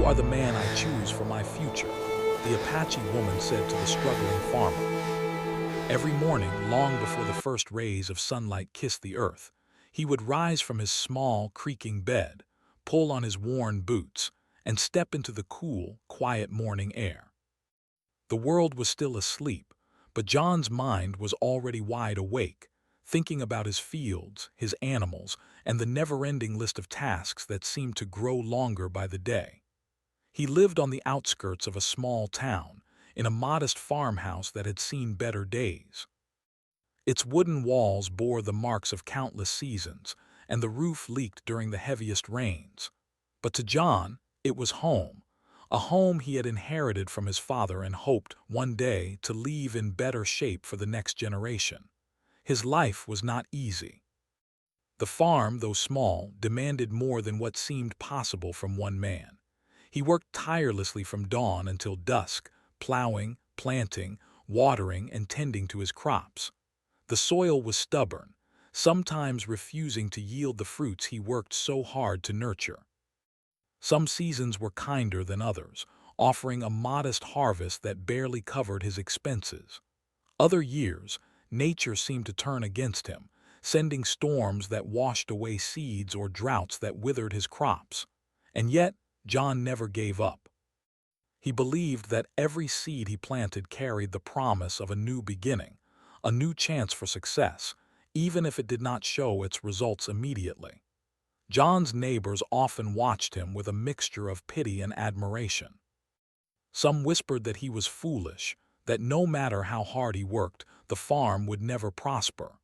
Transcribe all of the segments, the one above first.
are the man I choose for my future," the Apache woman said to the struggling farmer. Every morning, long before the first rays of sunlight kissed the earth, he would rise from his small, creaking bed, pull on his worn boots, and step into the cool, quiet morning air. The world was still asleep, but John's mind was already wide awake, thinking about his fields, his animals, and the never-ending list of tasks that seemed to grow longer by the day. He lived on the outskirts of a small town, in a modest farmhouse that had seen better days. Its wooden walls bore the marks of countless seasons, and the roof leaked during the heaviest rains. But to John, it was home, a home he had inherited from his father and hoped, one day, to leave in better shape for the next generation. His life was not easy. The farm, though small, demanded more than what seemed possible from one man. He worked tirelessly from dawn until dusk, plowing, planting, watering, and tending to his crops. The soil was stubborn, sometimes refusing to yield the fruits he worked so hard to nurture. Some seasons were kinder than others, offering a modest harvest that barely covered his expenses. Other years, nature seemed to turn against him, sending storms that washed away seeds or droughts that withered his crops. And yet, John never gave up. He believed that every seed he planted carried the promise of a new beginning, a new chance for success, even if it did not show its results immediately. John's neighbors often watched him with a mixture of pity and admiration. Some whispered that he was foolish, that no matter how hard he worked, the farm would never prosper.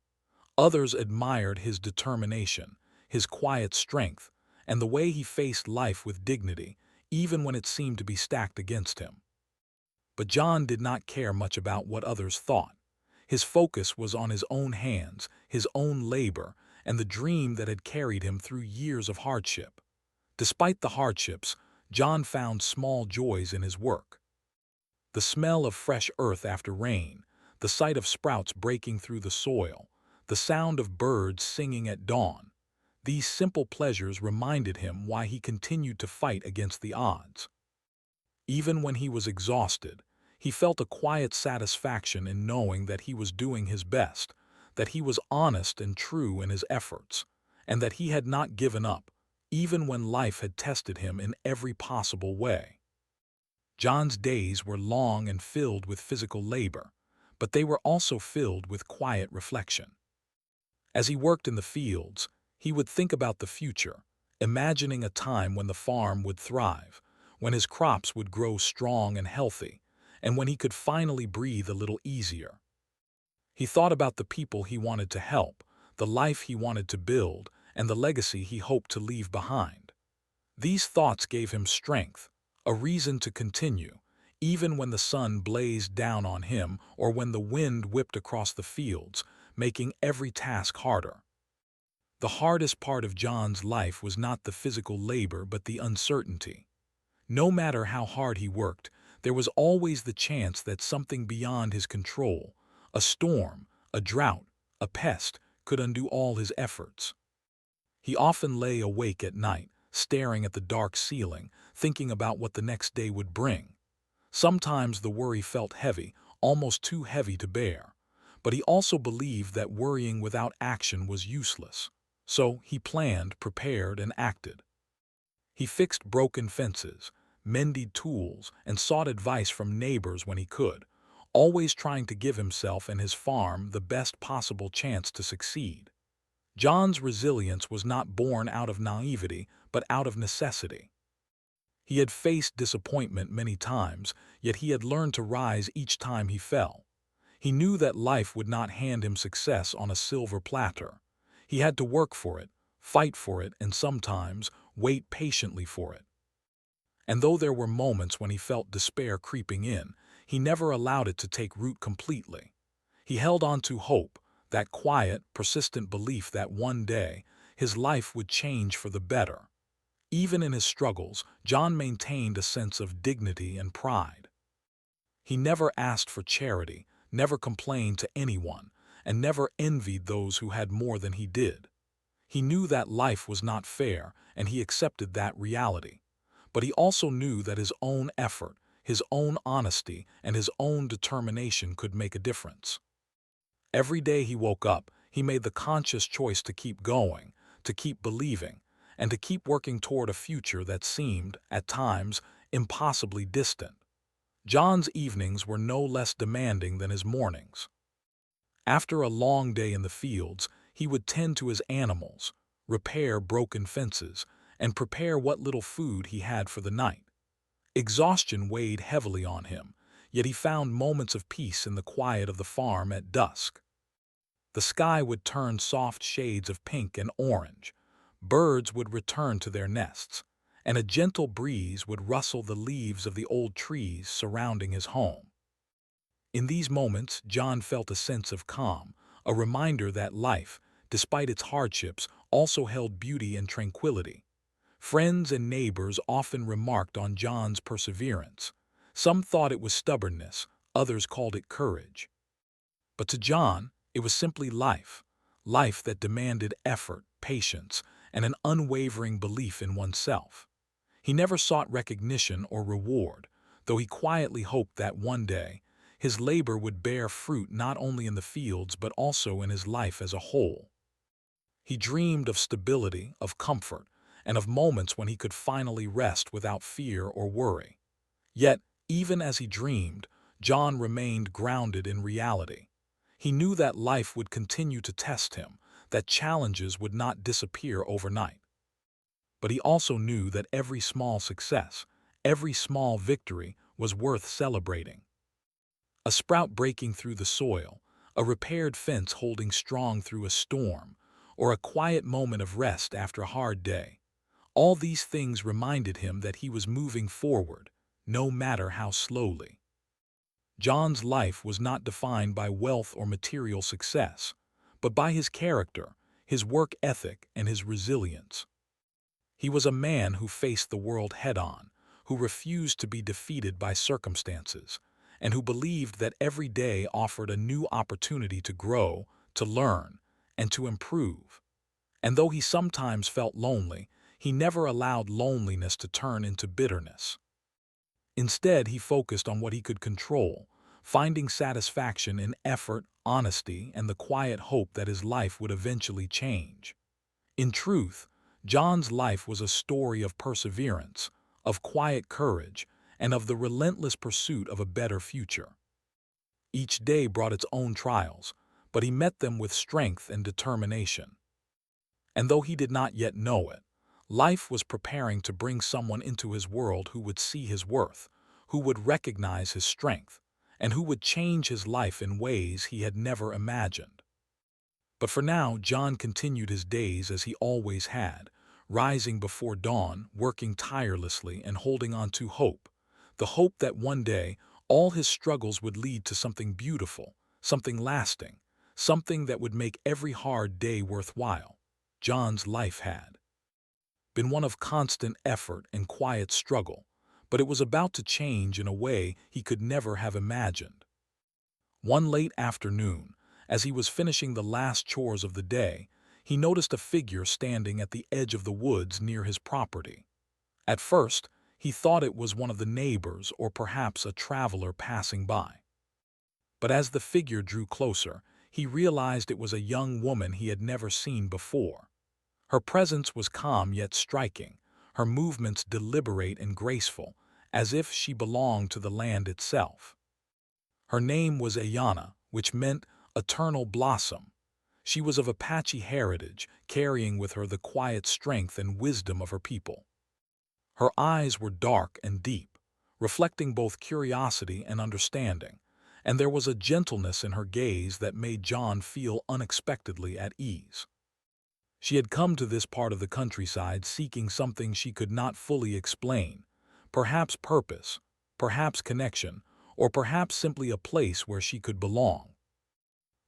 Others admired his determination, his quiet strength, and the way he faced life with dignity, even when it seemed to be stacked against him. But John did not care much about what others thought. His focus was on his own hands, his own labor, and the dream that had carried him through years of hardship. Despite the hardships, John found small joys in his work. The smell of fresh earth after rain, the sight of sprouts breaking through the soil, the sound of birds singing at dawn. These simple pleasures reminded him why he continued to fight against the odds. Even when he was exhausted, he felt a quiet satisfaction in knowing that he was doing his best, that he was honest and true in his efforts, and that he had not given up, even when life had tested him in every possible way. John's days were long and filled with physical labor, but they were also filled with quiet reflection. As he worked in the fields, he would think about the future, imagining a time when the farm would thrive, when his crops would grow strong and healthy, and when he could finally breathe a little easier. He thought about the people he wanted to help, the life he wanted to build, and the legacy he hoped to leave behind. These thoughts gave him strength, a reason to continue, even when the sun blazed down on him or when the wind whipped across the fields, making every task harder. The hardest part of John's life was not the physical labor but the uncertainty. No matter how hard he worked, there was always the chance that something beyond his control, a storm, a drought, a pest, could undo all his efforts. He often lay awake at night, staring at the dark ceiling, thinking about what the next day would bring. Sometimes the worry felt heavy, almost too heavy to bear, but he also believed that worrying without action was useless. So he planned, prepared, and acted. He fixed broken fences, mended tools, and sought advice from neighbors when he could, always trying to give himself and his farm the best possible chance to succeed. John's resilience was not born out of naivety, but out of necessity. He had faced disappointment many times, yet he had learned to rise each time he fell. He knew that life would not hand him success on a silver platter. He had to work for it, fight for it, and sometimes wait patiently for it. And though there were moments when he felt despair creeping in, he never allowed it to take root completely. He held on to hope, that quiet, persistent belief that one day his life would change for the better. Even in his struggles, John maintained a sense of dignity and pride. He never asked for charity, never complained to anyone, and never envied those who had more than he did. He knew that life was not fair, and he accepted that reality. But he also knew that his own effort, his own honesty, and his own determination could make a difference. Every day he woke up, he made the conscious choice to keep going, to keep believing, and to keep working toward a future that seemed, at times, impossibly distant. John's evenings were no less demanding than his mornings. After a long day in the fields, he would tend to his animals, repair broken fences, and prepare what little food he had for the night. Exhaustion weighed heavily on him, yet he found moments of peace in the quiet of the farm at dusk. The sky would turn soft shades of pink and orange, birds would return to their nests, and a gentle breeze would rustle the leaves of the old trees surrounding his home. In these moments, John felt a sense of calm, a reminder that life, despite its hardships, also held beauty and tranquility. Friends and neighbors often remarked on John's perseverance. Some thought it was stubbornness, others called it courage. But to John, it was simply life, life that demanded effort, patience, and an unwavering belief in oneself. He never sought recognition or reward, though he quietly hoped that one day, his labor would bear fruit not only in the fields but also in his life as a whole. He dreamed of stability, of comfort, and of moments when he could finally rest without fear or worry. Yet, even as he dreamed, John remained grounded in reality. He knew that life would continue to test him, that challenges would not disappear overnight. But he also knew that every small success, every small victory was worth celebrating. A sprout breaking through the soil, a repaired fence holding strong through a storm, or a quiet moment of rest after a hard day. All these things reminded him that he was moving forward, no matter how slowly. John's life was not defined by wealth or material success, but by his character, his work ethic, and his resilience. He was a man who faced the world head-on, who refused to be defeated by circumstances, and who believed that every day offered a new opportunity to grow, to learn, and to improve. And though he sometimes felt lonely, he never allowed loneliness to turn into bitterness. Instead, he focused on what he could control, finding satisfaction in effort, honesty, and the quiet hope that his life would eventually change. In truth, John's life was a story of perseverance, of quiet courage, and of the relentless pursuit of a better future. Each day brought its own trials, but he met them with strength and determination. And though he did not yet know it, life was preparing to bring someone into his world who would see his worth, who would recognize his strength, and who would change his life in ways he had never imagined. But for now, John continued his days as he always had, rising before dawn, working tirelessly, and holding on to hope, the hope that one day all his struggles would lead to something beautiful, something lasting, something that would make every hard day worthwhile. John's life had been one of constant effort and quiet struggle, but it was about to change in a way he could never have imagined. One late afternoon, as he was finishing the last chores of the day, he noticed a figure standing at the edge of the woods near his property. At first, he thought it was one of the neighbors or perhaps a traveler passing by. But as the figure drew closer, he realized it was a young woman he had never seen before. Her presence was calm yet striking, her movements deliberate and graceful, as if she belonged to the land itself. Her name was Ayana, which meant eternal blossom. She was of Apache heritage, carrying with her the quiet strength and wisdom of her people. Her eyes were dark and deep, reflecting both curiosity and understanding, and there was a gentleness in her gaze that made John feel unexpectedly at ease. She had come to this part of the countryside seeking something she could not fully explain, perhaps purpose, perhaps connection, or perhaps simply a place where she could belong.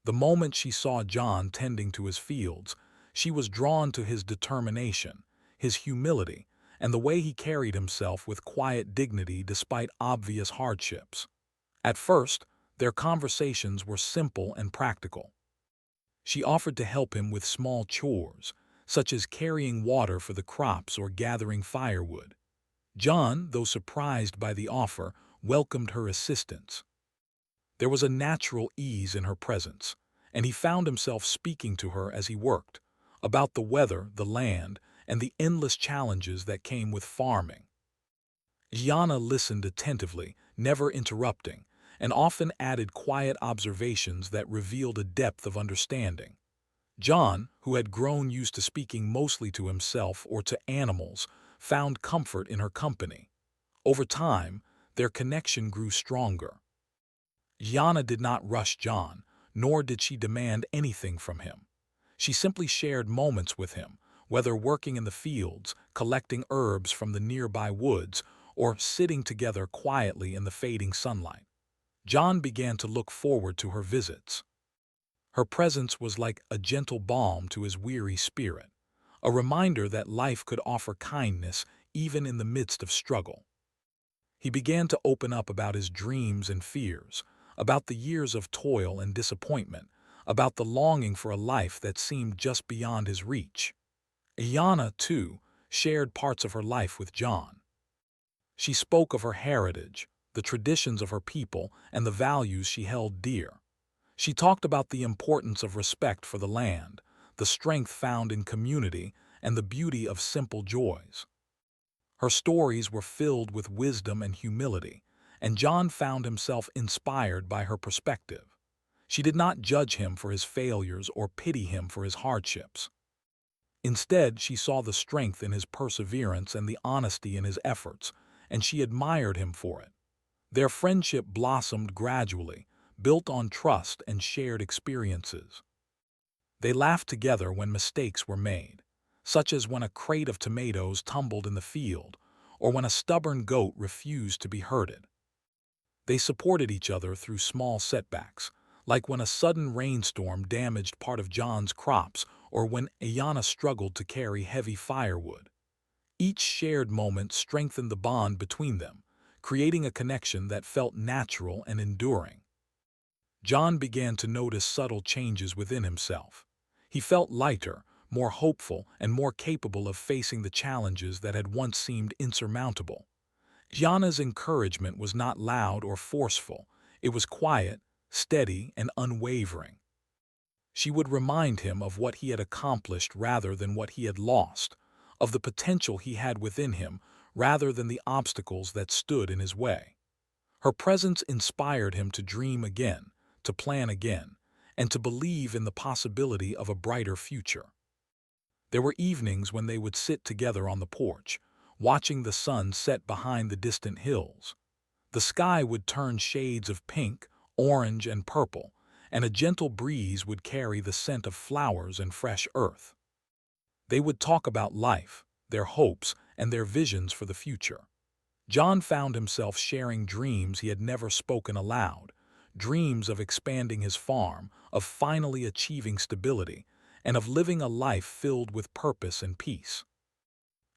The moment she saw John tending to his fields, she was drawn to his determination, his humility, and the way he carried himself with quiet dignity despite obvious hardships. At first, their conversations were simple and practical. She offered to help him with small chores, such as carrying water for the crops or gathering firewood. John, though surprised by the offer, welcomed her assistance. There was a natural ease in her presence, and he found himself speaking to her as he worked, about the weather, the land, and the endless challenges that came with farming. Jana listened attentively, never interrupting, and often added quiet observations that revealed a depth of understanding. John, who had grown used to speaking mostly to himself or to animals, found comfort in her company. Over time, their connection grew stronger. Jana did not rush John, nor did she demand anything from him. She simply shared moments with him, whether working in the fields, collecting herbs from the nearby woods, or sitting together quietly in the fading sunlight. John began to look forward to her visits. Her presence was like a gentle balm to his weary spirit, a reminder that life could offer kindness even in the midst of struggle. He began to open up about his dreams and fears, about the years of toil and disappointment, about the longing for a life that seemed just beyond his reach. Iana, too, shared parts of her life with John. She spoke of her heritage, the traditions of her people, and the values she held dear. She talked about the importance of respect for the land, the strength found in community, and the beauty of simple joys. Her stories were filled with wisdom and humility, and John found himself inspired by her perspective. She did not judge him for his failures or pity him for his hardships. Instead, she saw the strength in his perseverance and the honesty in his efforts, and she admired him for it. Their friendship blossomed gradually, built on trust and shared experiences. They laughed together when mistakes were made, such as when a crate of tomatoes tumbled in the field, or when a stubborn goat refused to be herded. They supported each other through small setbacks, like when a sudden rainstorm damaged part of John's crops or when Ayana struggled to carry heavy firewood. Each shared moment strengthened the bond between them, creating a connection that felt natural and enduring. John began to notice subtle changes within himself. He felt lighter, more hopeful, and more capable of facing the challenges that had once seemed insurmountable. Jana's encouragement was not loud or forceful. It was quiet, steady, and unwavering. She would remind him of what he had accomplished rather than what he had lost, of the potential he had within him rather than the obstacles that stood in his way. Her presence inspired him to dream again, to plan again, and to believe in the possibility of a brighter future. There were evenings when they would sit together on the porch, watching the sun set behind the distant hills. The sky would turn shades of pink, orange, and purple, and a gentle breeze would carry the scent of flowers and fresh earth. They would talk about life, their hopes, and their visions for the future. John found himself sharing dreams he had never spoken aloud, dreams of expanding his farm, of finally achieving stability, and of living a life filled with purpose and peace.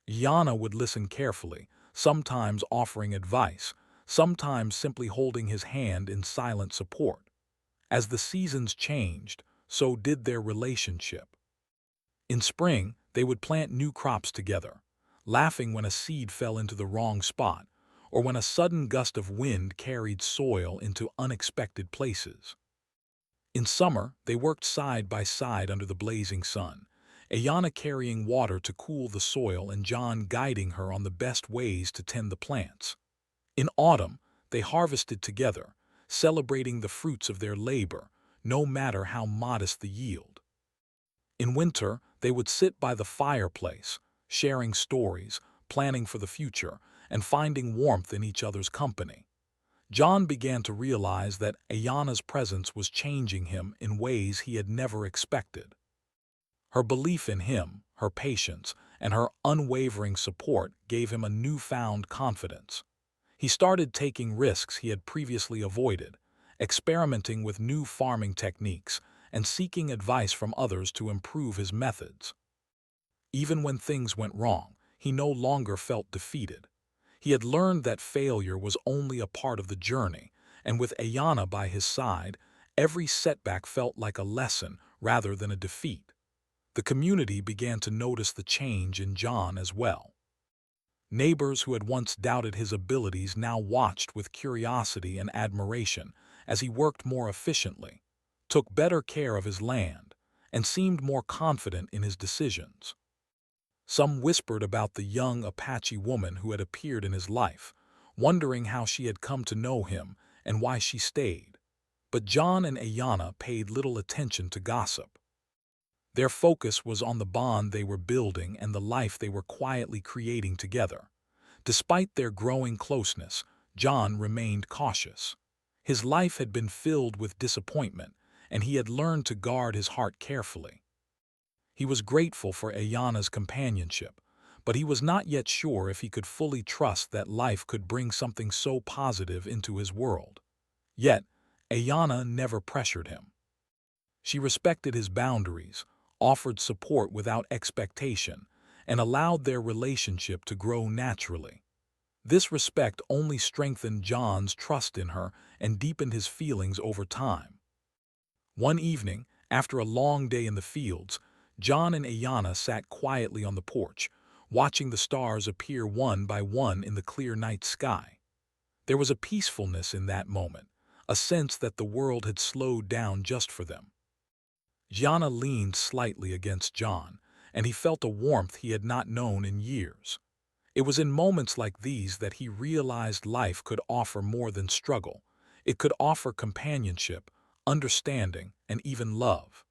Jana would listen carefully, sometimes offering advice, sometimes simply holding his hand in silent support. As the seasons changed, so did their relationship. In spring, they would plant new crops together, laughing when a seed fell into the wrong spot, or when a sudden gust of wind carried soil into unexpected places. In summer, they worked side by side under the blazing sun, Ayana carrying water to cool the soil and John guiding her on the best ways to tend the plants. In autumn, they harvested together, celebrating the fruits of their labor, no matter how modest the yield. In winter, they would sit by the fireplace, sharing stories, planning for the future, and finding warmth in each other's company. John began to realize that Ayana's presence was changing him in ways he had never expected. Her belief in him, her patience, and her unwavering support gave him a newfound confidence. He started taking risks he had previously avoided, experimenting with new farming techniques, and seeking advice from others to improve his methods. Even when things went wrong, he no longer felt defeated. He had learned that failure was only a part of the journey, and with Ayana by his side, every setback felt like a lesson rather than a defeat. The community began to notice the change in John as well. Neighbors who had once doubted his abilities now watched with curiosity and admiration as he worked more efficiently, took better care of his land, and seemed more confident in his decisions. Some whispered about the young Apache woman who had appeared in his life, wondering how she had come to know him and why she stayed. But John and Ayanna paid little attention to gossip. Their focus was on the bond they were building and the life they were quietly creating together. Despite their growing closeness, John remained cautious. His life had been filled with disappointment, and he had learned to guard his heart carefully. He was grateful for Ayanna's companionship, but he was not yet sure if he could fully trust that life could bring something so positive into his world. Yet, Ayanna never pressured him. She respected his boundaries, offered support without expectation, and allowed their relationship to grow naturally. This respect only strengthened John's trust in her and deepened his feelings over time. One evening, after a long day in the fields, John and Ayanna sat quietly on the porch, watching the stars appear one by one in the clear night sky. There was a peacefulness in that moment, a sense that the world had slowed down just for them. Ayanna leaned slightly against John, and he felt a warmth he had not known in years. It was in moments like these that he realized life could offer more than struggle. It could offer companionship, understanding, and even love.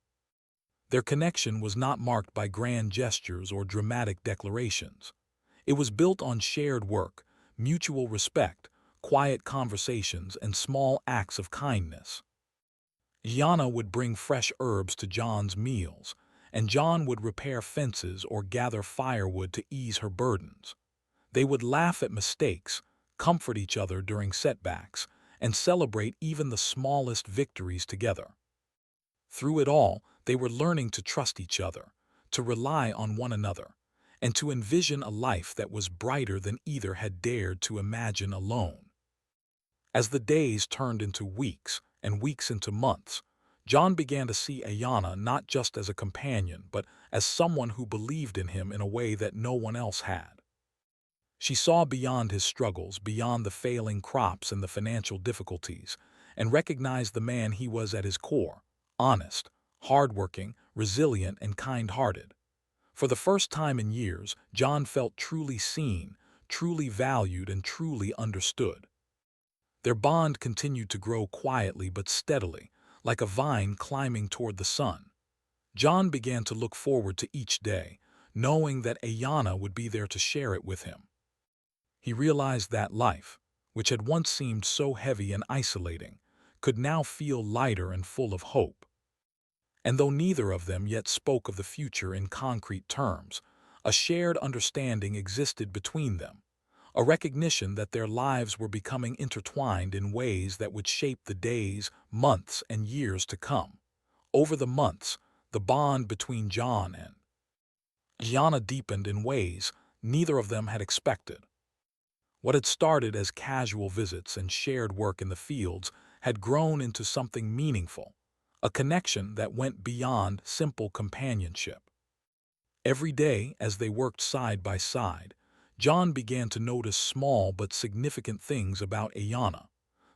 Their connection was not marked by grand gestures or dramatic declarations. It was built on shared work, mutual respect, quiet conversations, and small acts of kindness. Ayanna would bring fresh herbs to John's meals, and John would repair fences or gather firewood to ease her burdens. They would laugh at mistakes, comfort each other during setbacks, and celebrate even the smallest victories together. Through it all, they were learning to trust each other, to rely on one another, and to envision a life that was brighter than either had dared to imagine alone. As the days turned into weeks and weeks into months, John began to see Ayanna not just as a companion, but as someone who believed in him in a way that no one else had. She saw beyond his struggles, beyond the failing crops and the financial difficulties, and recognized the man he was at his core: honest, hardworking, resilient, and kind-hearted. For the first time in years, John felt truly seen, truly valued, and truly understood. Their bond continued to grow quietly but steadily, like a vine climbing toward the sun. John began to look forward to each day, knowing that Ayanna would be there to share it with him. He realized that life, which had once seemed so heavy and isolating, could now feel lighter and full of hope. And though neither of them yet spoke of the future in concrete terms, a shared understanding existed between them, a recognition that their lives were becoming intertwined in ways that would shape the days, months, and years to come. Over the months, the bond between John and Ayanna deepened in ways neither of them had expected. What had started as casual visits and shared work in the fields had grown into something meaningful, a connection that went beyond simple companionship. Every day, as they worked side by side, John began to notice small but significant things about Ayanna: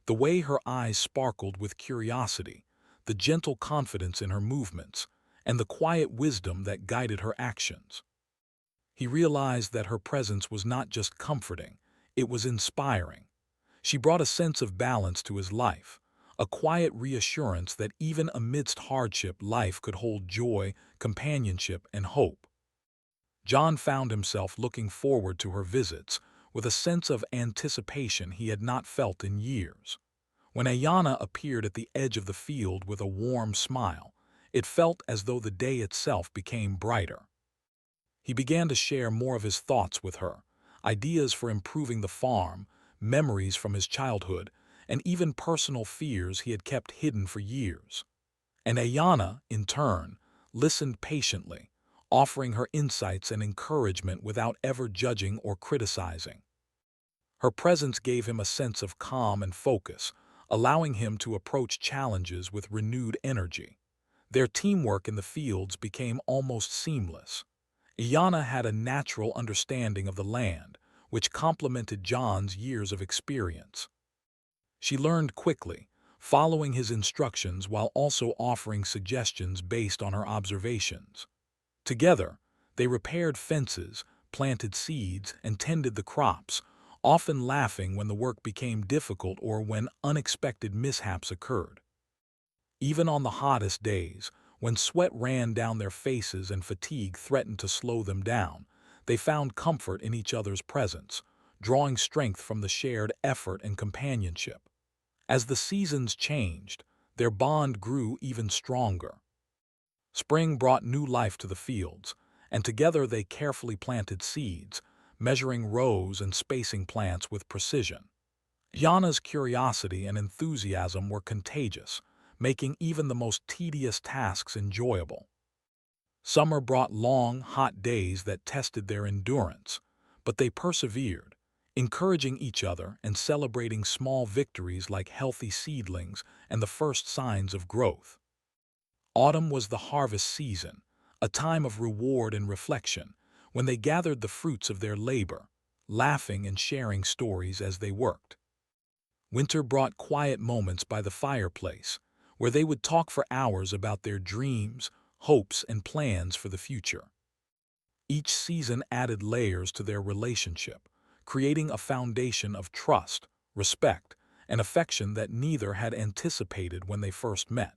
the way her eyes sparkled with curiosity, the gentle confidence in her movements, and the quiet wisdom that guided her actions. He realized that her presence was not just comforting, it was inspiring. She brought a sense of balance to his life, a quiet reassurance that even amidst hardship, life could hold joy, companionship, and hope. John found himself looking forward to her visits with a sense of anticipation he had not felt in years. When Ayanna appeared at the edge of the field with a warm smile, it felt as though the day itself became brighter. He began to share more of his thoughts with her, ideas for improving the farm, memories from his childhood, and even personal fears he had kept hidden for years. And Ayanna, in turn, listened patiently, offering her insights and encouragement without ever judging or criticizing. Her presence gave him a sense of calm and focus, allowing him to approach challenges with renewed energy. Their teamwork in the fields became almost seamless. Ayanna had a natural understanding of the land, which complemented John's years of experience. She learned quickly, following his instructions while also offering suggestions based on her observations. Together, they repaired fences, planted seeds, and tended the crops, often laughing when the work became difficult or when unexpected mishaps occurred. Even on the hottest days, when sweat ran down their faces and fatigue threatened to slow them down, they found comfort in each other's presence, drawing strength from the shared effort and companionship. As the seasons changed, their bond grew even stronger. Spring brought new life to the fields, and together they carefully planted seeds, measuring rows and spacing plants with precision. Yana's curiosity and enthusiasm were contagious, making even the most tedious tasks enjoyable. Summer brought long, hot days that tested their endurance, but they persevered, encouraging each other and celebrating small victories like healthy seedlings and the first signs of growth. Autumn was the harvest season, a time of reward and reflection, when they gathered the fruits of their labor, laughing and sharing stories as they worked. Winter brought quiet moments by the fireplace, where they would talk for hours about their dreams, hopes, and plans for the future. Each season added layers to their relationship, creating a foundation of trust, respect, and affection that neither had anticipated when they first met.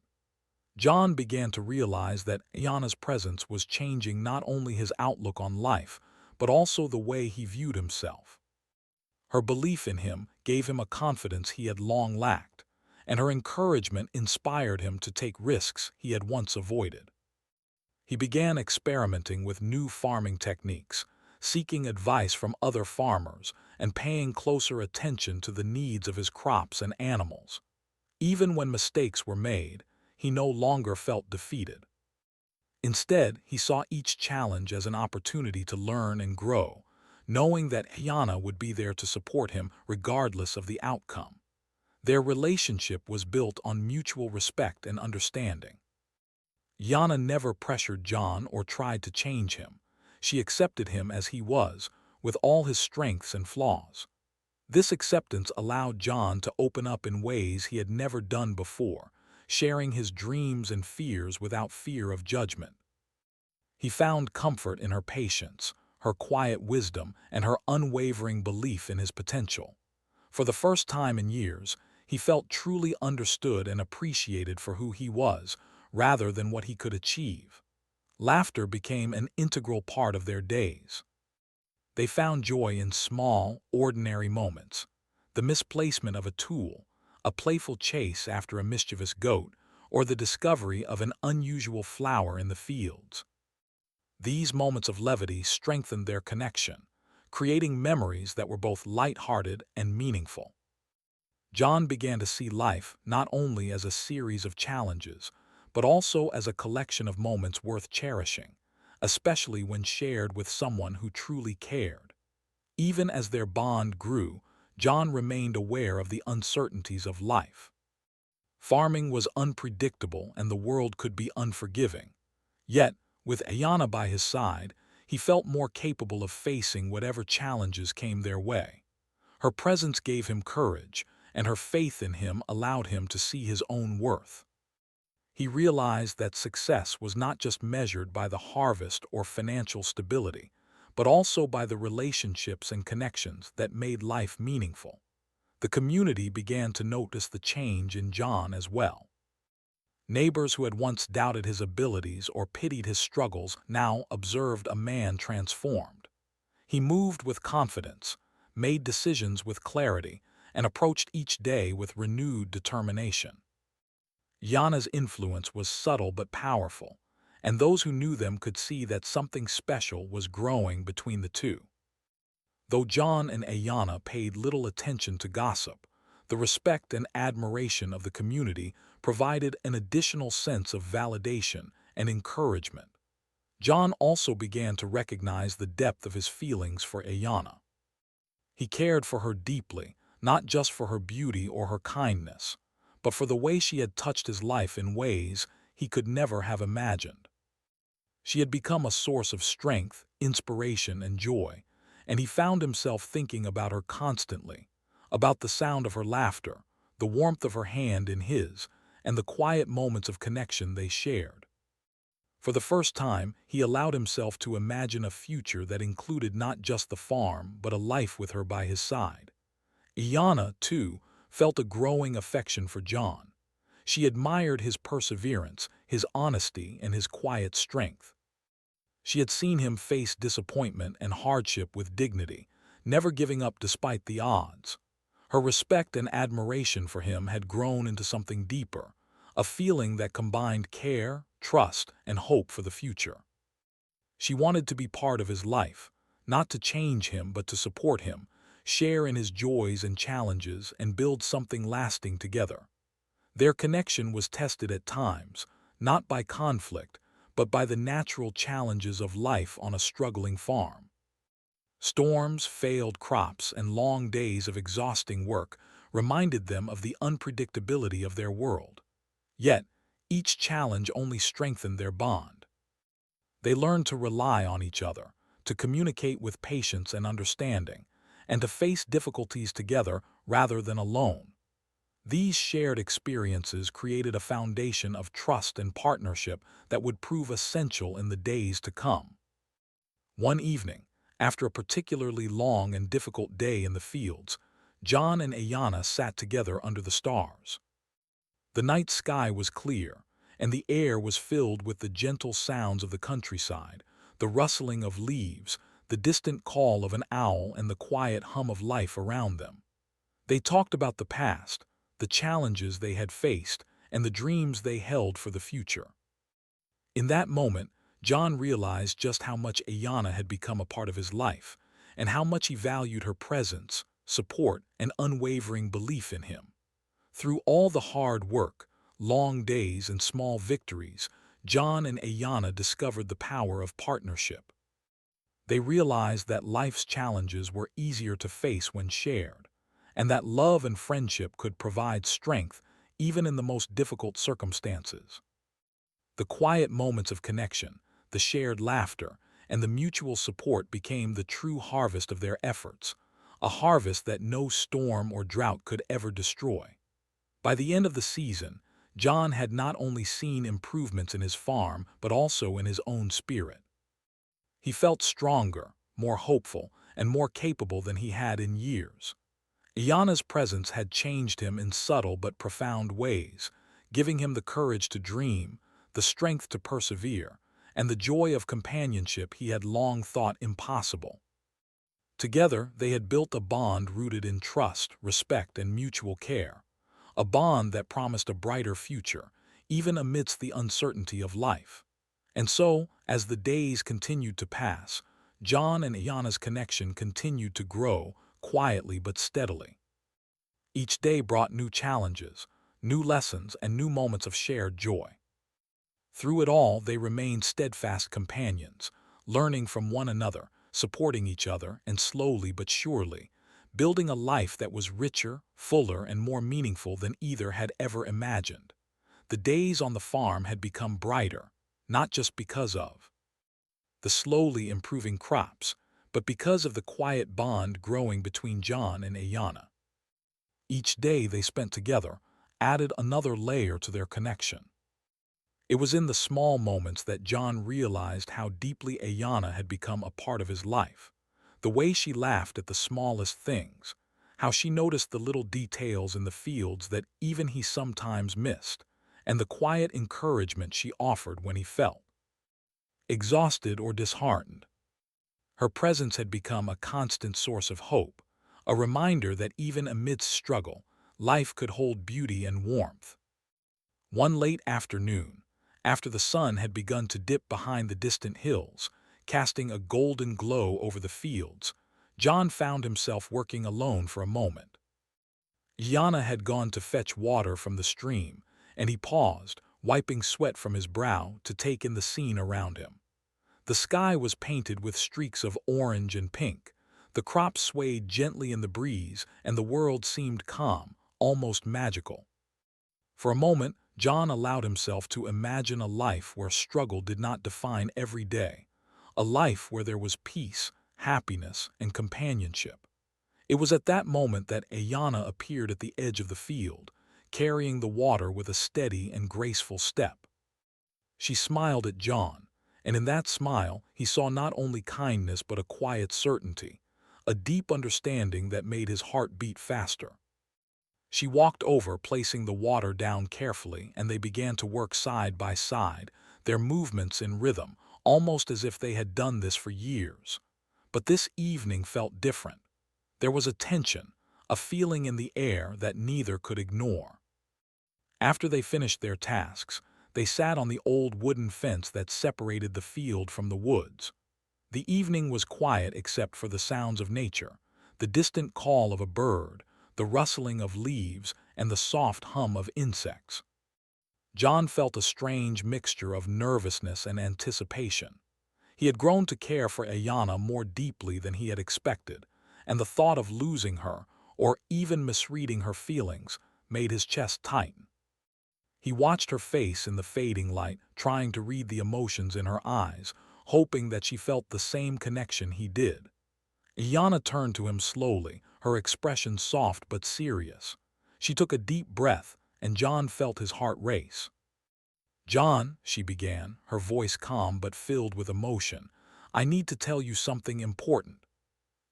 John began to realize that Ayana's presence was changing not only his outlook on life, but also the way he viewed himself. Her belief in him gave him a confidence he had long lacked, and her encouragement inspired him to take risks he had once avoided. He began experimenting with new farming techniques, seeking advice from other farmers, and paying closer attention to the needs of his crops and animals. Even when mistakes were made, he no longer felt defeated. Instead, he saw each challenge as an opportunity to learn and grow, knowing that Hyana would be there to support him regardless of the outcome. Their relationship was built on mutual respect and understanding. Yana never pressured John or tried to change him. She accepted him as he was, with all his strengths and flaws. This acceptance allowed John to open up in ways he had never done before, sharing his dreams and fears without fear of judgment. He found comfort in her patience, her quiet wisdom, and her unwavering belief in his potential. For the first time in years, he felt truly understood and appreciated for who he was, rather than what he could achieve. Laughter became an integral part of their days. They found joy in small, ordinary moments. The misplacement of a tool, a playful chase after a mischievous goat, or the discovery of an unusual flower in the fields. These moments of levity strengthened their connection, creating memories that were both light-hearted and meaningful. John began to see life not only as a series of challenges, but also as a collection of moments worth cherishing, especially when shared with someone who truly cared. Even as their bond grew, John remained aware of the uncertainties of life. Farming was unpredictable and the world could be unforgiving. Yet, with Ayana by his side, he felt more capable of facing whatever challenges came their way. Her presence gave him courage, and her faith in him allowed him to see his own worth. He realized that success was not just measured by the harvest or financial stability, but also by the relationships and connections that made life meaningful. The community began to notice the change in John as well. Neighbors who had once doubted his abilities or pitied his struggles now observed a man transformed. He moved with confidence, made decisions with clarity, and approached each day with renewed determination. Yana's influence was subtle but powerful, and those who knew them could see that something special was growing between the two. Though John and Ayana paid little attention to gossip, the respect and admiration of the community provided an additional sense of validation and encouragement. John also began to recognize the depth of his feelings for Ayana. He cared for her deeply, not just for her beauty or her kindness, but for the way she had touched his life in ways he could never have imagined. She had become a source of strength, inspiration, and joy, and he found himself thinking about her constantly, about the sound of her laughter, the warmth of her hand in his, and the quiet moments of connection they shared. For the first time, he allowed himself to imagine a future that included not just the farm, but a life with her by his side. Iana, too, felt a growing affection for John. She admired his perseverance, his honesty, and his quiet strength. She had seen him face disappointment and hardship with dignity, never giving up despite the odds. Her respect and admiration for him had grown into something deeper, a feeling that combined care, trust, and hope for the future. She wanted to be part of his life, not to change him but to support him, share in his joys and challenges, and build something lasting together. Their connection was tested at times, not by conflict, but by the natural challenges of life on a struggling farm. Storms, failed crops, and long days of exhausting work reminded them of the unpredictability of their world. Yet, each challenge only strengthened their bond. They learned to rely on each other, to communicate with patience and understanding, and to face difficulties together rather than alone. These shared experiences created a foundation of trust and partnership that would prove essential in the days to come. One evening, after a particularly long and difficult day in the fields, John and Ayana sat together under the stars. The night sky was clear, and the air was filled with the gentle sounds of the countryside, the rustling of leaves, the distant call of an owl, and the quiet hum of life around them. They talked about the past, the challenges they had faced, and the dreams they held for the future. In that moment, John realized just how much Ayana had become a part of his life, and how much he valued her presence, support, and unwavering belief in him. Through all the hard work, long days, and small victories, John and Ayana discovered the power of partnership. They realized that life's challenges were easier to face when shared, and that love and friendship could provide strength even in the most difficult circumstances. The quiet moments of connection, the shared laughter, and the mutual support became the true harvest of their efforts, a harvest that no storm or drought could ever destroy. By the end of the season, John had not only seen improvements in his farm but also in his own spirit. He felt stronger, more hopeful, and more capable than he had in years. Iana's presence had changed him in subtle but profound ways, giving him the courage to dream, the strength to persevere, and the joy of companionship he had long thought impossible. Together, they had built a bond rooted in trust, respect, and mutual care, a bond that promised a brighter future, even amidst the uncertainty of life. And so, as the days continued to pass, John and Ayana's connection continued to grow, quietly but steadily. Each day brought new challenges, new lessons, and new moments of shared joy. Through it all, they remained steadfast companions, learning from one another, supporting each other, and slowly but surely, building a life that was richer, fuller, and more meaningful than either had ever imagined. The days on the farm had become brighter, not just because of the slowly improving crops, but because of the quiet bond growing between John and Ayana. Each day they spent together added another layer to their connection. It was in the small moments that John realized how deeply Ayana had become a part of his life. The way she laughed at the smallest things, how she noticed the little details in the fields that even he sometimes missed, and the quiet encouragement she offered when he felt exhausted or disheartened. Her presence had become a constant source of hope, a reminder that even amidst struggle, life could hold beauty and warmth. One late afternoon, after the sun had begun to dip behind the distant hills, casting a golden glow over the fields, John found himself working alone for a moment. Yana had gone to fetch water from the stream, and he paused, wiping sweat from his brow to take in the scene around him. The sky was painted with streaks of orange and pink, the crops swayed gently in the breeze, and the world seemed calm, almost magical. For a moment, John allowed himself to imagine a life where struggle did not define every day, a life where there was peace, happiness, and companionship. It was at that moment that Ayana appeared at the edge of the field, carrying the water with a steady and graceful step. She smiled at John, and in that smile he saw not only kindness but a quiet certainty, a deep understanding that made his heart beat faster. She walked over, placing the water down carefully, and they began to work side by side, their movements in rhythm, almost as if they had done this for years. But this evening felt different. There was a tension, a feeling in the air that neither could ignore. After they finished their tasks, they sat on the old wooden fence that separated the field from the woods. The evening was quiet except for the sounds of nature, the distant call of a bird, the rustling of leaves, and the soft hum of insects. John felt a strange mixture of nervousness and anticipation. He had grown to care for Ayana more deeply than he had expected, and the thought of losing her, or even misreading her feelings, made his chest tighten. He watched her face in the fading light, trying to read the emotions in her eyes, hoping that she felt the same connection he did. Ayana turned to him slowly, her expression soft but serious. She took a deep breath, and John felt his heart race. "John," she began, her voice calm but filled with emotion, "I need to tell you something important."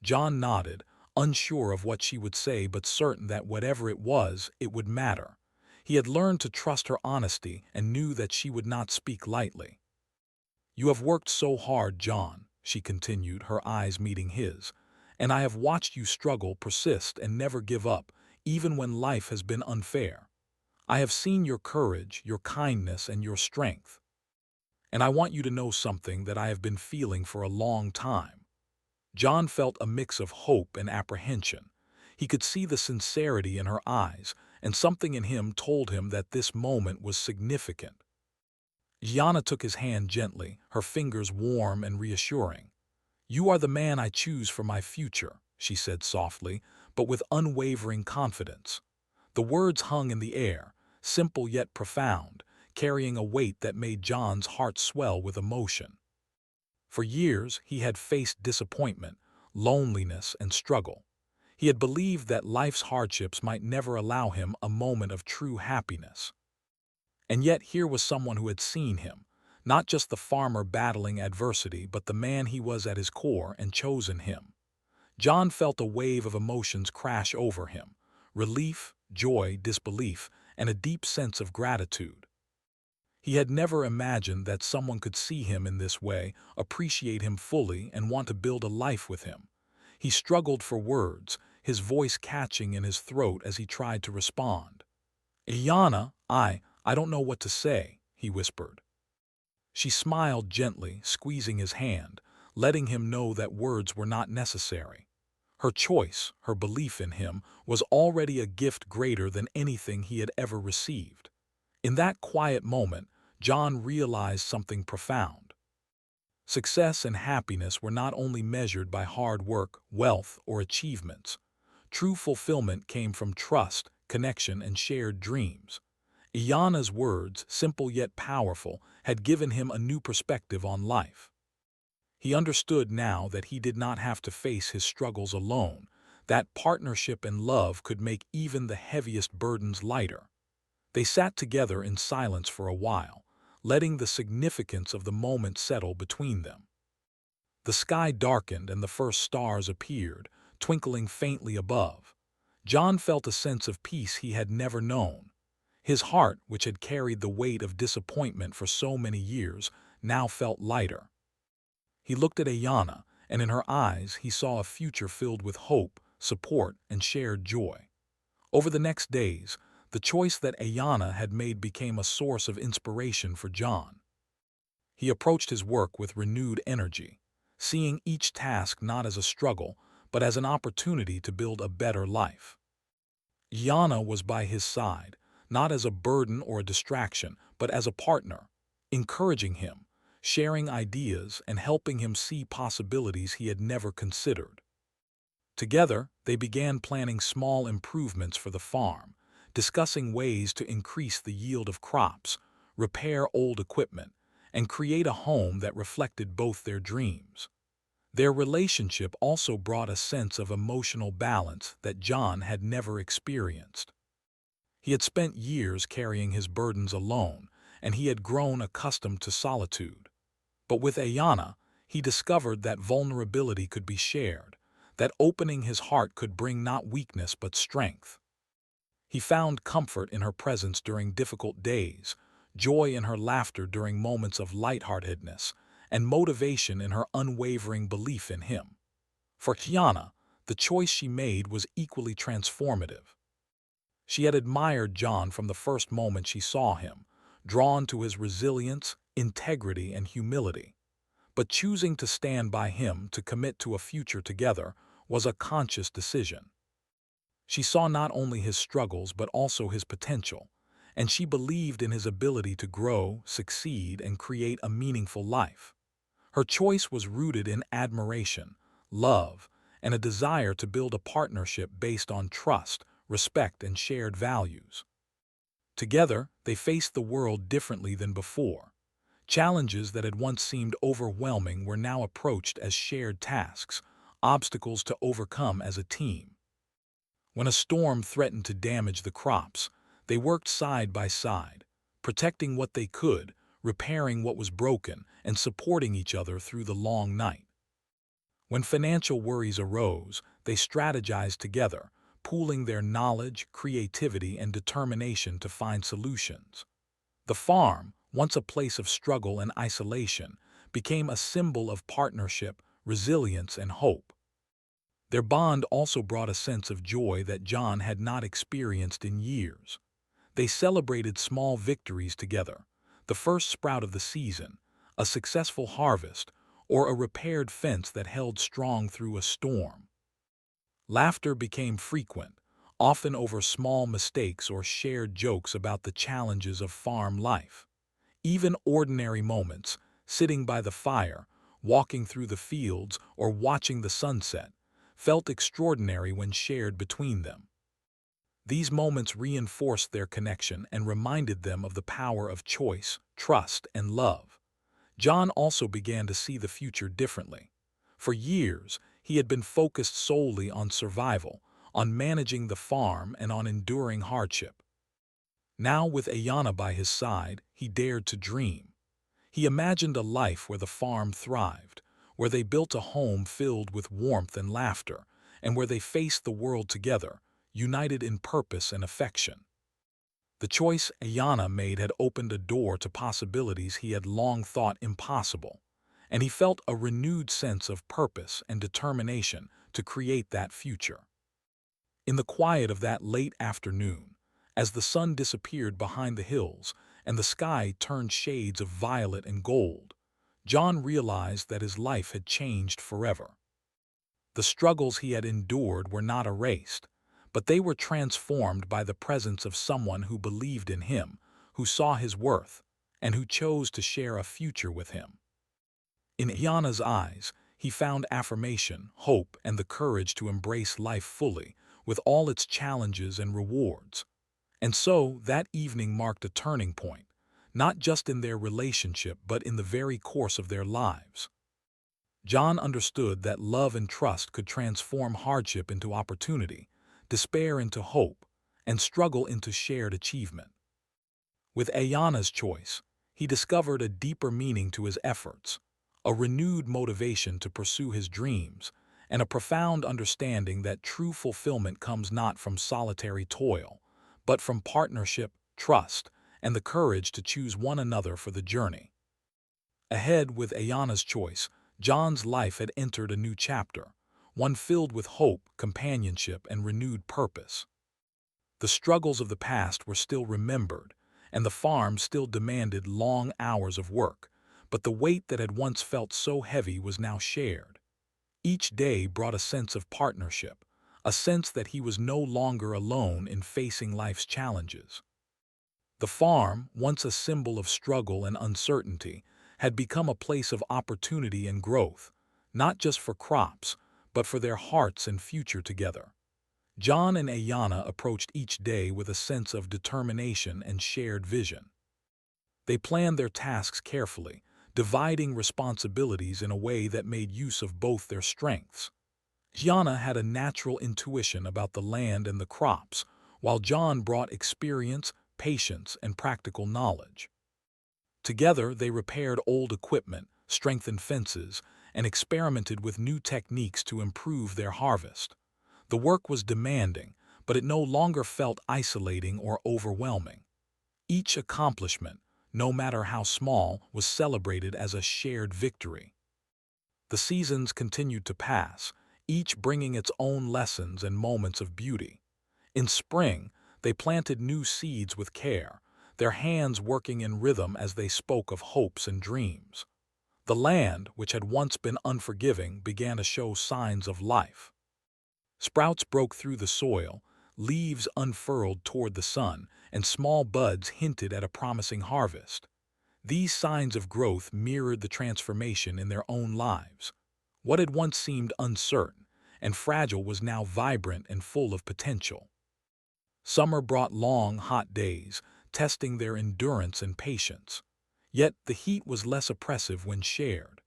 John nodded, unsure of what she would say but certain that whatever it was, it would matter. He had learned to trust her honesty and knew that she would not speak lightly. "You have worked so hard, John," she continued, her eyes meeting his, "and I have watched you struggle, persist, and never give up, even when life has been unfair. I have seen your courage, your kindness, and your strength. And I want you to know something that I have been feeling for a long time." John felt a mix of hope and apprehension. He could see the sincerity in her eyes, and something in him told him that this moment was significant. Yana took his hand gently, her fingers warm and reassuring. "You are the man I choose for my future," she said softly, but with unwavering confidence. The words hung in the air, simple yet profound, carrying a weight that made John's heart swell with emotion. For years, he had faced disappointment, loneliness, and struggle. He had believed that life's hardships might never allow him a moment of true happiness. And yet here was someone who had seen him, not just the farmer battling adversity, but the man he was at his core, and chosen him. John felt a wave of emotions crash over him: relief, joy, disbelief, and a deep sense of gratitude. He had never imagined that someone could see him in this way, appreciate him fully, and want to build a life with him. He struggled for words, his voice catching in his throat as he tried to respond. "Ayana, I don't know what to say," he whispered. She smiled gently, squeezing his hand, letting him know that words were not necessary. Her choice, her belief in him, was already a gift greater than anything he had ever received. In that quiet moment, John realized something profound. Success and happiness were not only measured by hard work, wealth, or achievements. True fulfillment came from trust, connection, and shared dreams. Iyana's words, simple yet powerful, had given him a new perspective on life. He understood now that he did not have to face his struggles alone, that partnership and love could make even the heaviest burdens lighter. They sat together in silence for a while, letting the significance of the moment settle between them. The sky darkened and the first stars appeared, twinkling faintly above. John felt a sense of peace he had never known. His heart, which had carried the weight of disappointment for so many years, now felt lighter. He looked at Ayana, and in her eyes he saw a future filled with hope, support, and shared joy. Over the next days, the choice that Ayana had made became a source of inspiration for John. He approached his work with renewed energy, seeing each task not as a struggle, but as an opportunity to build a better life. Ayana was by his side, not as a burden or a distraction, but as a partner, encouraging him, sharing ideas, and helping him see possibilities he had never considered. Together, they began planning small improvements for the farm, discussing ways to increase the yield of crops, repair old equipment, and create a home that reflected both their dreams. Their relationship also brought a sense of emotional balance that John had never experienced. He had spent years carrying his burdens alone, and he had grown accustomed to solitude. But with Ayanna, he discovered that vulnerability could be shared, that opening his heart could bring not weakness but strength. He found comfort in her presence during difficult days, joy in her laughter during moments of lightheartedness, and motivation in her unwavering belief in him. For Ayanna, the choice she made was equally transformative. She had admired John from the first moment she saw him, drawn to his resilience, integrity, and humility. But choosing to stand by him to commit to a future together was a conscious decision. She saw not only his struggles but also his potential, and she believed in his ability to grow, succeed, and create a meaningful life. Her choice was rooted in admiration, love, and a desire to build a partnership based on trust, respect, and shared values. Together, they faced the world differently than before. Challenges that had once seemed overwhelming were now approached as shared tasks, obstacles to overcome as a team. When a storm threatened to damage the crops, they worked side by side, protecting what they could, repairing what was broken, and supporting each other through the long night. When financial worries arose, they strategized together, pooling their knowledge, creativity, and determination to find solutions. The farm, once a place of struggle and isolation, became a symbol of partnership, resilience, and hope. Their bond also brought a sense of joy that John had not experienced in years. They celebrated small victories together, the first sprout of the season, a successful harvest, or a repaired fence that held strong through a storm. Laughter became frequent, often over small mistakes or shared jokes about the challenges of farm life. Even ordinary moments, sitting by the fire, walking through the fields, or watching the sunset, felt extraordinary when shared between them. These moments reinforced their connection and reminded them of the power of choice, trust, and love. John also began to see the future differently. For years, he had been focused solely on survival, on managing the farm, and on enduring hardship. Now, with Ayanna by his side, he dared to dream. He imagined a life where the farm thrived, where they built a home filled with warmth and laughter, and where they faced the world together, united in purpose and affection. The choice Ayanna made had opened a door to possibilities he had long thought impossible, and he felt a renewed sense of purpose and determination to create that future. In the quiet of that late afternoon, as the sun disappeared behind the hills and the sky turned shades of violet and gold, John realized that his life had changed forever. The struggles he had endured were not erased, but they were transformed by the presence of someone who believed in him, who saw his worth, and who chose to share a future with him. In Ayanna's eyes, he found affirmation, hope, and the courage to embrace life fully, with all its challenges and rewards. And so, that evening marked a turning point, not just in their relationship but in the very course of their lives. John understood that love and trust could transform hardship into opportunity, despair into hope, and struggle into shared achievement. With Ayanna's choice, he discovered a deeper meaning to his efforts, a renewed motivation to pursue his dreams, and a profound understanding that true fulfillment comes not from solitary toil, but from partnership, trust, and the courage to choose one another for the journey. Ahead, with Ayanna's choice, John's life had entered a new chapter, one filled with hope, companionship, and renewed purpose. The struggles of the past were still remembered, and the farm still demanded long hours of work, but the weight that had once felt so heavy was now shared. Each day brought a sense of partnership, a sense that he was no longer alone in facing life's challenges. The farm, once a symbol of struggle and uncertainty, had become a place of opportunity and growth, not just for crops, but for their hearts and future together. John and Ayanna approached each day with a sense of determination and shared vision. They planned their tasks carefully, dividing responsibilities in a way that made use of both their strengths. Gianna had a natural intuition about the land and the crops, while John brought experience, patience, and practical knowledge. Together, they repaired old equipment, strengthened fences, and experimented with new techniques to improve their harvest. The work was demanding, but it no longer felt isolating or overwhelming. Each accomplishment, no matter how small, was celebrated as a shared victory. The seasons continued to pass, each bringing its own lessons and moments of beauty. In spring, they planted new seeds with care, their hands working in rhythm as they spoke of hopes and dreams. The land, which had once been unforgiving, began to show signs of life. Sprouts broke through the soil, leaves unfurled toward the sun, and small buds hinted at a promising harvest. These signs of growth mirrored the transformation in their own lives. What had once seemed uncertain and fragile was now vibrant and full of potential. Summer brought long, hot days, testing their endurance and patience. Yet the heat was less oppressive when shared.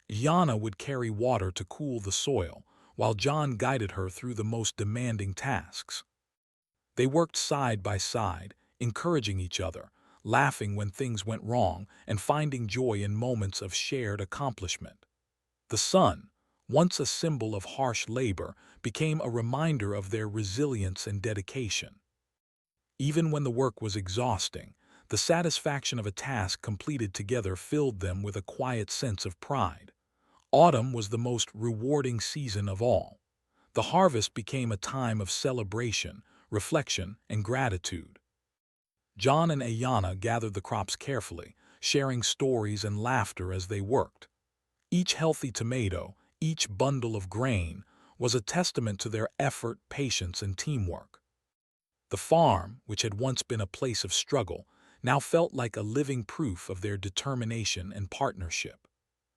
Yana would carry water to cool the soil, while John guided her through the most demanding tasks. They worked side by side, encouraging each other, laughing when things went wrong, and finding joy in moments of shared accomplishment. The sun, once a symbol of harsh labor, became a reminder of their resilience and dedication. Even when the work was exhausting, the satisfaction of a task completed together filled them with a quiet sense of pride. Autumn was the most rewarding season of all. The harvest became a time of celebration, reflection, and gratitude. John and Ayana gathered the crops carefully, sharing stories and laughter as they worked. Each healthy tomato, each bundle of grain, was a testament to their effort, patience, and teamwork. The farm, which had once been a place of struggle, now felt like a living proof of their determination and partnership.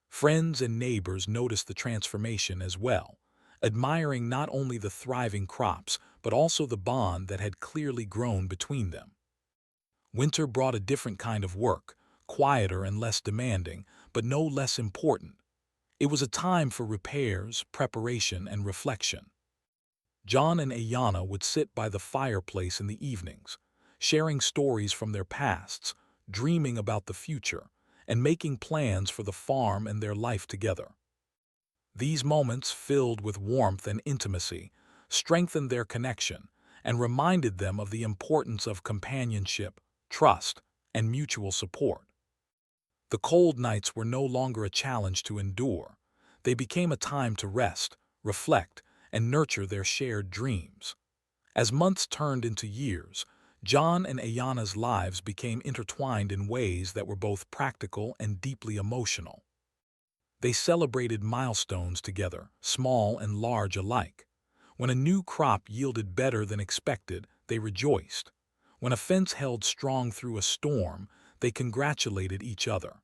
Friends and neighbors noticed the transformation as well, admiring not only the thriving crops but also the bond that had clearly grown between them. Winter brought a different kind of work, quieter and less demanding, but no less important. It was a time for repairs, preparation, and reflection. John and Ayana would sit by the fireplace in the evenings, sharing stories from their pasts, dreaming about the future, and making plans for the farm and their life together. These moments, filled with warmth and intimacy, strengthened their connection and reminded them of the importance of companionship, trust, and mutual support. The cold nights were no longer a challenge to endure. They became a time to rest, reflect, and nurture their shared dreams. As months turned into years, John and Ayana's lives became intertwined in ways that were both practical and deeply emotional. They celebrated milestones together, small and large alike. When a new crop yielded better than expected, they rejoiced. When a fence held strong through a storm, they congratulated each other.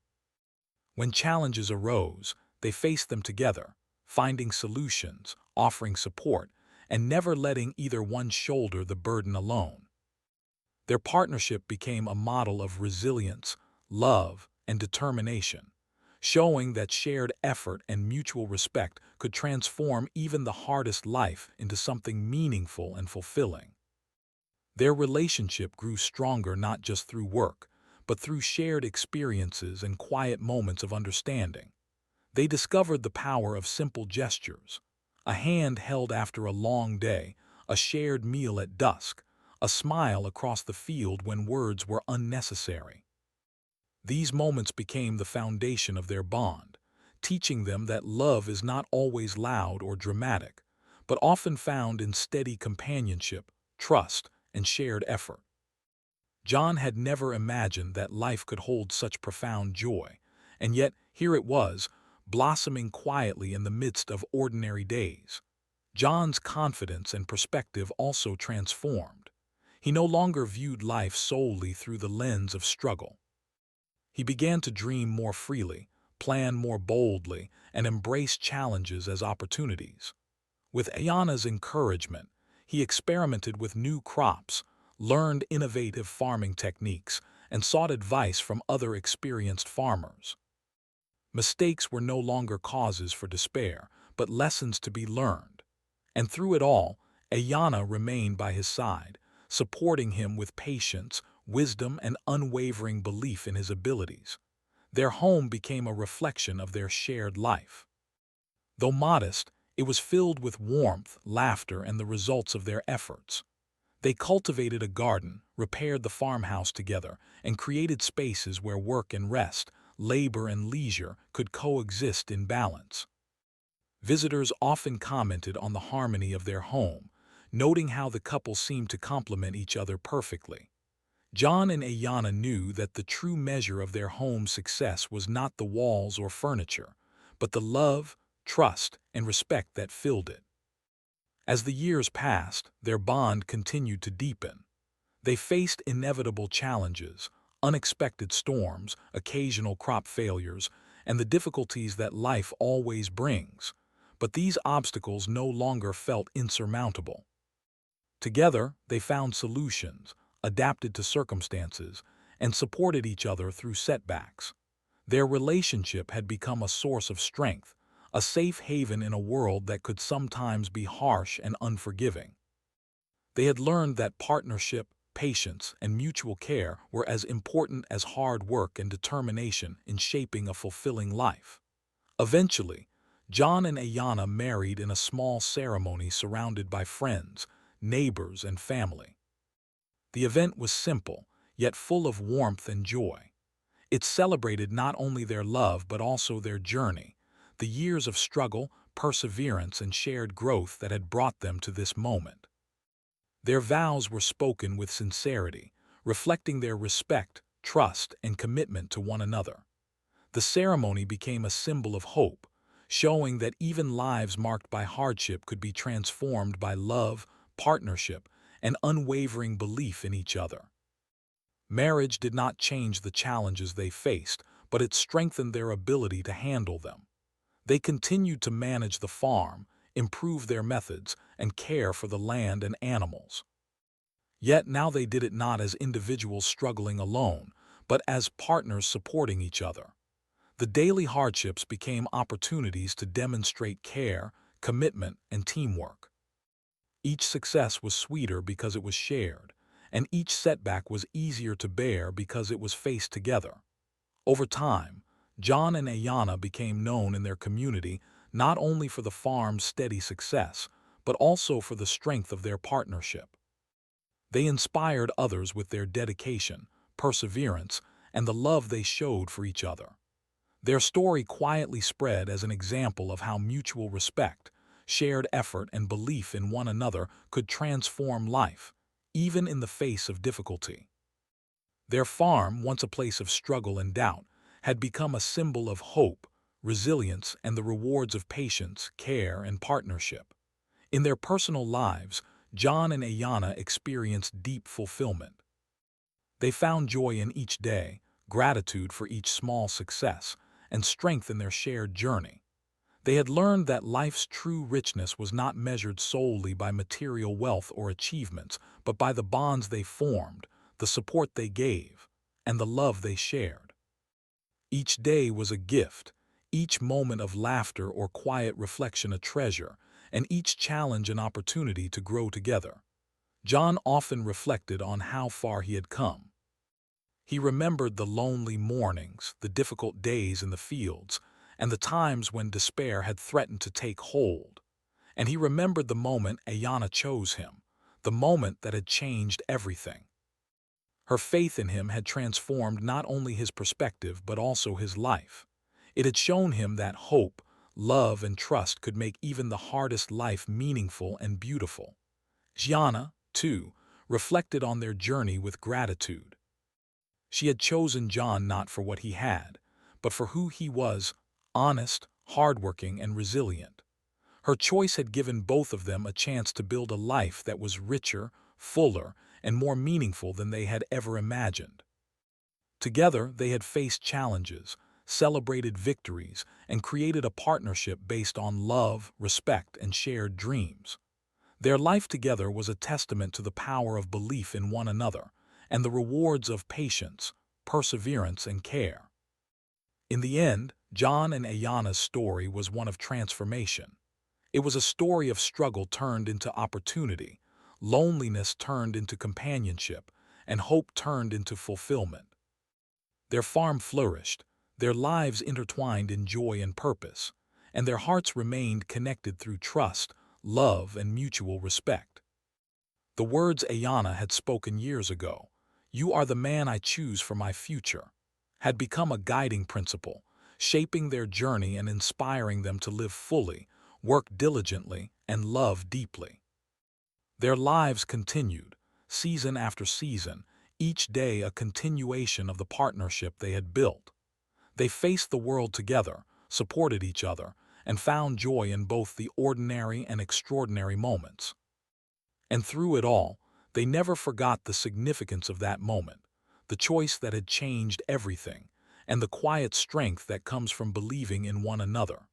When challenges arose, they faced them together, finding solutions, offering support, and never letting either one shoulder the burden alone. Their partnership became a model of resilience, love, and determination, showing that shared effort and mutual respect could transform even the hardest life into something meaningful and fulfilling. Their relationship grew stronger not just through work, but through shared experiences and quiet moments of understanding. They discovered the power of simple gestures: a hand held after a long day, a shared meal at dusk, a smile across the field when words were unnecessary. These moments became the foundation of their bond, teaching them that love is not always loud or dramatic, but often found in steady companionship, trust, and shared effort. John had never imagined that life could hold such profound joy, and yet here it was, blossoming quietly in the midst of ordinary days. John's confidence and perspective also transformed. He no longer viewed life solely through the lens of struggle. He began to dream more freely, plan more boldly, and embrace challenges as opportunities. With Ayana's encouragement, he experimented with new crops, learned innovative farming techniques, and sought advice from other experienced farmers. Mistakes were no longer causes for despair, but lessons to be learned. And through it all, Ayana remained by his side, supporting him with patience, wisdom, and unwavering belief in his abilities. Their home became a reflection of their shared life. Though modest, it was filled with warmth, laughter, and the results of their efforts. They cultivated a garden, repaired the farmhouse together, and created spaces where work and rest, labor and leisure could coexist in balance. Visitors often commented on the harmony of their home, noting how the couple seemed to complement each other perfectly. John and Ayana knew that the true measure of their home's success was not the walls or furniture, but the love, trust, and respect that filled it. As the years passed, their bond continued to deepen. They faced inevitable challenges, unexpected storms, occasional crop failures, and the difficulties that life always brings. But these obstacles no longer felt insurmountable. Together, they found solutions, adapted to circumstances, and supported each other through setbacks. Their relationship had become a source of strength, a safe haven in a world that could sometimes be harsh and unforgiving. They had learned that partnership, patience, and mutual care were as important as hard work and determination in shaping a fulfilling life. Eventually, John and Ayana married in a small ceremony surrounded by friends, neighbors, and family. The event was simple, yet full of warmth and joy. It celebrated not only their love but also their journey, the years of struggle, perseverance, and shared growth that had brought them to this moment. Their vows were spoken with sincerity, reflecting their respect, trust, and commitment to one another. The ceremony became a symbol of hope, showing that even lives marked by hardship could be transformed by love, partnership, and unwavering belief in each other. Marriage did not change the challenges they faced, but it strengthened their ability to handle them. They continued to manage the farm, improve their methods, and care for the land and animals. Yet now they did it not as individuals struggling alone, but as partners supporting each other. The daily hardships became opportunities to demonstrate care, commitment, and teamwork. Each success was sweeter because it was shared, and each setback was easier to bear because it was faced together. Over time, John and Ayana became known in their community not only for the farm's steady success, but also for the strength of their partnership. They inspired others with their dedication, perseverance, and the love they showed for each other. Their story quietly spread as an example of how mutual respect, shared effort, and belief in one another could transform life, even in the face of difficulty. Their farm, once a place of struggle and doubt, had become a symbol of hope, resilience, and the rewards of patience, care, and partnership. In their personal lives, John and Ayana experienced deep fulfillment. They found joy in each day, gratitude for each small success, and strength in their shared journey. They had learned that life's true richness was not measured solely by material wealth or achievements, but by the bonds they formed, the support they gave, and the love they shared. Each day was a gift, each moment of laughter or quiet reflection a treasure, and each challenge an opportunity to grow together. John often reflected on how far he had come. He remembered the lonely mornings, the difficult days in the fields, and the times when despair had threatened to take hold. And he remembered the moment Ayana chose him, the moment that had changed everything. Her faith in him had transformed not only his perspective but also his life. It had shown him that hope, love, and trust could make even the hardest life meaningful and beautiful. Gianna, too, reflected on their journey with gratitude. She had chosen John not for what he had, but for who he was: honest, hardworking, and resilient. Her choice had given both of them a chance to build a life that was richer, fuller, and more meaningful than they had ever imagined. Together, they had faced challenges, celebrated victories, and created a partnership based on love, respect, and shared dreams. Their life together was a testament to the power of belief in one another and the rewards of patience, perseverance, and care. In the end, John and Ayana's story was one of transformation. It was a story of struggle turned into opportunity, loneliness turned into companionship, and hope turned into fulfillment. Their farm flourished, their lives intertwined in joy and purpose, and their hearts remained connected through trust, love, and mutual respect. The words Ayana had spoken years ago, "You are the man I choose for my future," had become a guiding principle, shaping their journey and inspiring them to live fully, work diligently, and love deeply. Their lives continued, season after season, each day a continuation of the partnership they had built. They faced the world together, supported each other, and found joy in both the ordinary and extraordinary moments. And through it all, they never forgot the significance of that moment, the choice that had changed everything, and the quiet strength that comes from believing in one another.